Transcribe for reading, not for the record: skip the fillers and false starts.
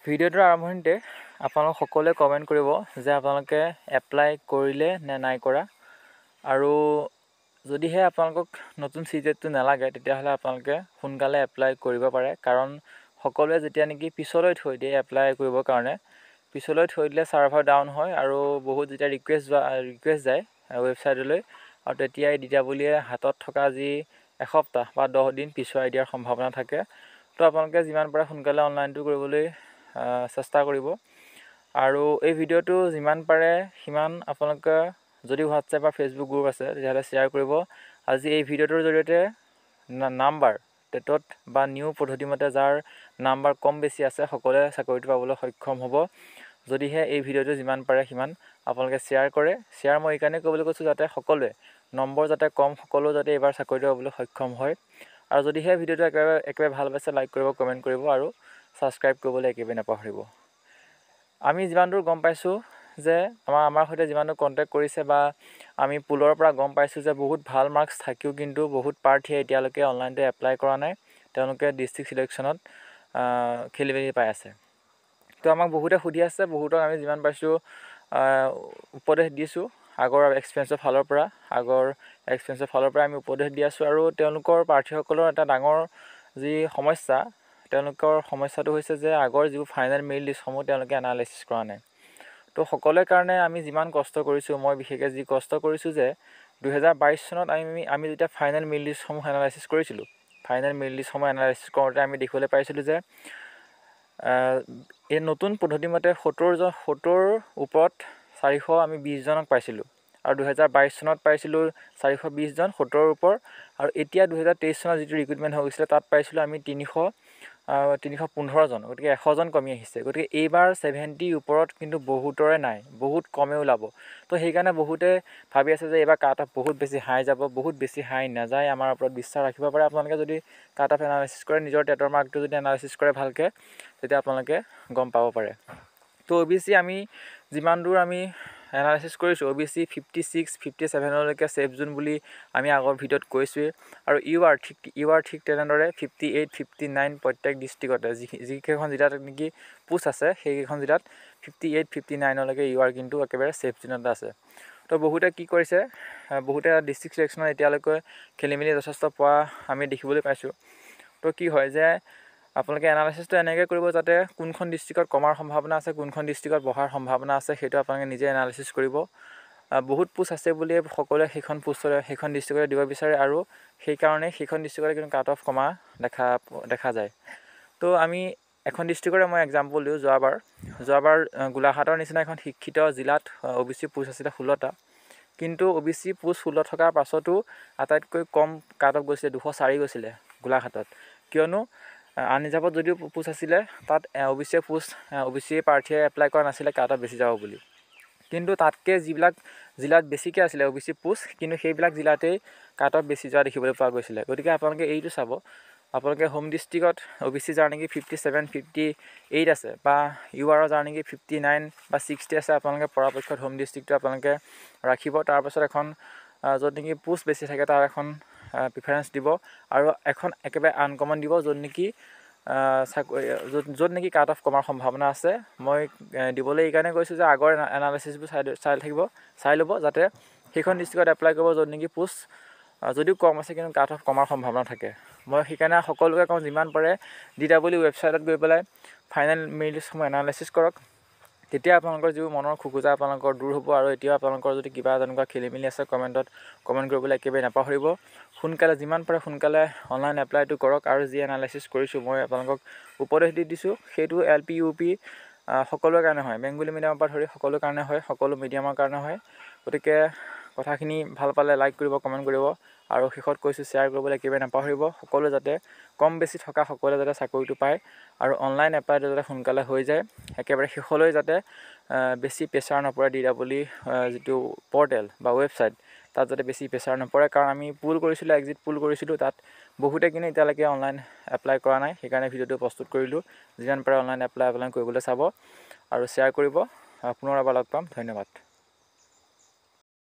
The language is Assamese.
ভিডিঅ'টোৰ আৰম্ভণিতে আপোনালোক সকলোৱে কমেণ্ট কৰিব যে আপোনালোকে এপ্লাই কৰিলে নে নাই কৰা, আৰু যদিহে আপোনালোকক নতুন CTET নালাগে তেতিয়াহ'লে আপোনালোকে সোনকালে এপ্লাই কৰিব পাৰে। কাৰণ সকলোৱে যেতিয়া নেকি পিছলৈ থৈ দিয়ে এপ্লাই কৰিবৰ কাৰণে, পিছলৈ থৈ দিলে ছাৰ্ভাৰ ডাউন হয় আৰু বহুত যেতিয়া ৰিকুৱেষ্ট যায় ৱেবছাইটলৈ, আৰু তেতিয়াই DWয়ে হাতত থকা যি এসপ্তাহ বা 10 দিন পিছুৱাই দিয়াৰ সম্ভাৱনা থাকে। তো আপোনালোকে যিমান পাৰে সোনকালে অনলাইনটো কৰিবলৈ চেষ্টা কৰিব। আৰু এই ভিডিঅ'টো যিমান পাৰে সিমান আপোনালোকে যদি হোৱাটছএপ বা ফেচবুক গ্ৰুপ আছে তেতিয়াহ'লে শ্বেয়াৰ কৰিব। আজি এই ভিডিঅ'টোৰ জৰিয়তে নাম্বাৰ টেটত বা নিউ পদ্ধতি মতে যাৰ নাম্বাৰ কম বেছি আছে সকলোৱে চাকৰিটো পাবলৈ সক্ষম হ'ব, যদিহে এই ভিডিঅ'টো যিমান পাৰে সিমান আপোনালোকে শ্বেয়াৰ কৰে। শ্বেয়াৰ মই এইকাৰণে কৰিবলৈ কৈছোঁ যাতে সকলোৱে নম্বৰ যাতে কম, সকলো যাতে এইবাৰ চাকৰিটো পাবলৈ সক্ষম হয়। আৰু যদিহে ভিডিঅ'টো একেবাৰে ভাল পাইছে লাইক কৰিব, কমেণ্ট কৰিব আৰু ছাবস্ক্ৰাইব কৰিবলৈ একেবাৰে নাপাহৰিব। আমি যিমান দূৰ গম পাইছোঁ যে আমাৰ সৈতে যিমান দূৰ কণ্টেক্ট কৰিছে বা আমি পুলৰ পৰা গম পাইছোঁ যে বহুত ভাল মাৰ্কছ থাকিও কিন্তু বহুত প্ৰাৰ্থীয়ে এতিয়ালৈকে অনলাইনটো এপ্লাই কৰা নাই। তেওঁলোকে ডিষ্ট্ৰিক্ট চিলেকশ্যনত খেলি মেলি পাই আছে। তো আমাক বহুতে সুধি আছে, বহুতক আমি যিমান পাইছোঁ উপদেশ দিছোঁ আগৰ এক্সপিৰিয়েঞ্চৰ ফালৰ পৰা আমি উপদেশ দি আছোঁ। আৰু তেওঁলোকৰ প্ৰাৰ্থীসকলৰ এটা ডাঙৰ যি সমস্যা, তেওঁলোকৰ সমস্যাটো হৈছে যে আগৰ যিবোৰ ফাইনেল মেৰিট লিষ্টসমূহ তেওঁলোকে এনালাইচিছ কৰা নাই। তো সকলোৰে কাৰণে আমি যিমান কষ্ট কৰিছোঁ, মই বিশেষকৈ যি কষ্ট কৰিছোঁ যে 2022 চনত আমি যেতিয়া ফাইনেল মেৰিট লিষ্টসমূহ এনালাইচিছ কৰিছিলোঁ, ফাইনেল মেৰিট লিষ্টসমূহ এনালাইচিছ কৰোঁতে আমি দেখিবলৈ পাইছিলোঁ যে এই নতুন পদ্ধতি মতে 70 ওপৰত 420 জনক পাইছিলোঁ। আৰু 2022 চনত পাইছিলোঁ 420 জন 70 ওপৰ। আৰু এতিয়া 2023 চনত যিটো ৰিক্ৰুটমেণ্ট হৈ গৈছিলে তাত পাইছিলোঁ আমি 315 জন, গতিকে 100 জন কমি আহিছে। গতিকে এইবাৰ 70 ওপৰত কিন্তু বহুতৰে নাই, বহুত কমে ওলাব। তো সেইকাৰণে বহুতে ভাবি আছে যে এইবাৰ কাট অফ বহুত বেছি হাই যাব, বহুত বেছি হাই নাযায়। আমাৰ ওপৰত বিশ্বাস ৰাখিব পাৰে আপোনালোকে যদি কাট অফ এনালাইচিছ কৰে, নিজৰ টেটৰ মাৰ্কটো যদি এনালাইচিছ কৰে ভালকৈ, তেতিয়া আপোনালোকে গম পাব পাৰে। তো OBC আমি যিমান দূৰ আমি এনালাইচিছ কৰিছোঁ, OBC 56, 57লৈকে ছেফ জোন বুলি আমি আগৰ ভিডিঅ'ত কৈছোঁৱেই। আৰু UR ঠিক তেনেদৰে 58, 59 প্ৰত্যেক ডিষ্ট্ৰিক্টতে যিকেইখন জিলাত নেকি পোষ্ট আছে সেইকেইখন জিলাত 58, 59লৈকে UR কিন্তু একেবাৰে ছেফ জোনতে আছে। তো বহুতে কি কৰিছে, বহুতে ডিষ্ট্ৰিক্ট চিলেকশ্যনত এতিয়ালৈকে খেলি মেলি যথেষ্ট পোৱা আমি দেখিবলৈ পাইছোঁ। তো কি হয় যে আপোনালোকে এনালাইচিছটো এনেকৈ কৰিব যাতে কোনখন ডিষ্ট্ৰিক্টত কমাৰ সম্ভাৱনা আছে, কোনখন ডিষ্ট্ৰিক্টত বহাৰ সম্ভাৱনা আছে, সেইটো আপোনালোকে নিজে এনালাইচিছ কৰিব। বহুত পোষ্ট আছে বুলিয়ে সকলোৱে সেইখন ডিষ্ট্ৰিক্টতে দিব বিচাৰে, আৰু সেইকাৰণে সেইখন ডিষ্ট্ৰিক্টতে কিন্তু কাট অফ কমা দেখা যায়। তো আমি এখন ডিষ্ট্ৰিক্টৰে মই এক্সাম্পল দিওঁ। যোৱাবাৰ গোলাঘাটৰ নিচিনা এখন শিক্ষিত জিলাত OBC পোষ্ট আছিলে 16টা, কিন্তু OBC পোষ্ট 16 থকাৰ পাছতো আটাইতকৈ কম কাট অফ গৈছিলে 204 গৈছিলে গোলাঘাটত। কিয়নো আন ৰিজাৰ্ভত যদিও পোষ্ট আছিলে তাত OBC প্ৰাৰ্থীয়ে এপ্লাই কৰা নাছিলে কাট অফ বেছি যাব বুলি। কিন্তু তাতকৈ যিবিলাক জিলাত বেছিকৈ আছিলে OBC পোষ্ট, কিন্তু সেইবিলাক জিলাতেই কাট অফ বেছি যোৱা দেখিবলৈ পোৱা গৈছিলে। গতিকে আপোনালোকে এইটো চাব, আপোনালোকে হোম ডিষ্ট্ৰিক্টত OBC যাৰ নেকি 57, 58 আছে, বা UR যাৰ নেকি 59 বা 60 আছে, আপোনালোকে পৰাপক্ষত হোম ডিষ্ট্ৰিক্টটো আপোনালোকে ৰাখিব। তাৰপাছত এখন য'ত নেকি পোষ্ট বেছি থাকে তাৰ এখন প্ৰিফাৰেঞ্চ দিব, আৰু এখন একেবাৰে আনকমন দিব য'ত নেকি কাট অফ কমাৰ সম্ভাৱনা আছে। মই দিবলৈ এইকাৰণে কৈছোঁ যে আগৰ এনালাইচিছবোৰ চাই ল'ব যাতে সেইখন ডিষ্ট্ৰিক্টত এপ্লাই কৰিব য'ত নেকি পোষ্ট যদিও কম আছে কিন্তু কাট অফ কমাৰ সম্ভাৱনা থাকে। মই সেইকাৰণে সকলোকে কওঁ যিমান পাৰে DW ৱেবছাইটত গৈ পেলাই ফাইনেল মেৰিট লিষ্টসমূহ এনালাইচিছ কৰক, তেতিয়া আপোনালোকৰ যিবোৰ মনৰ খোকোজা আপোনালোকৰ দূৰ হ'ব। আৰু এতিয়া আপোনালোকৰ যদি কিবা তেনেকুৱা খেলি মেলি আছে কমেণ্ট কৰিবলৈ একেবাৰে নাপাহৰিব। যিমান পাৰে সোনকালে অনলাইন এপ্লাইটো কৰক। আৰু যি এনালাইচিছ কৰিছোঁ মই আপোনালোকক উপদেশ দিছোঁ, সেইটো LP UP সকলোৰে কাৰণে হয়, বেংগলী মিডিয়ামৰ পৰা ধৰি সকলো কাৰণে হয়, সকলো মিডিয়ামৰ কাৰণে হয়। গতিকে কথাখিনি ভাল পালে লাইক কৰিব, কমেণ্ট কৰিব, আৰু শেষত কৈছোঁ শ্বেয়াৰ কৰিবলৈ একেবাৰে নাপাহৰিব। সকলোৱে যাতে কম বেছি থকা সকলোৱে যাতে চাকৰিটো পায়, আৰু অনলাইন এপ্লাইটো যাতে সোনকালে হৈ যায়, একেবাৰে শেষলৈ যাতে বেছি প্ৰেছাৰ নপৰে DW যিটো পৰ্টেল বা ৱেবছাইট তাত যাতে বেছি প্ৰেছাৰ নপৰে। কাৰণ আমি এক্সিট পুল কৰিছিলোঁ, তাত বহুতে কিন্তু এতিয়ালৈকে অনলাইন এপ্লাই কৰা নাই। সেইকাৰণে ভিডিঅ'টো প্ৰস্তুত কৰিলোঁ। যিমান পাৰে অনলাইন এপ্লাই কৰিবলৈ চাব আৰু শ্বেয়াৰ কৰিব। পুনৰ এবাৰ লগ পাম, ধন্যবাদ।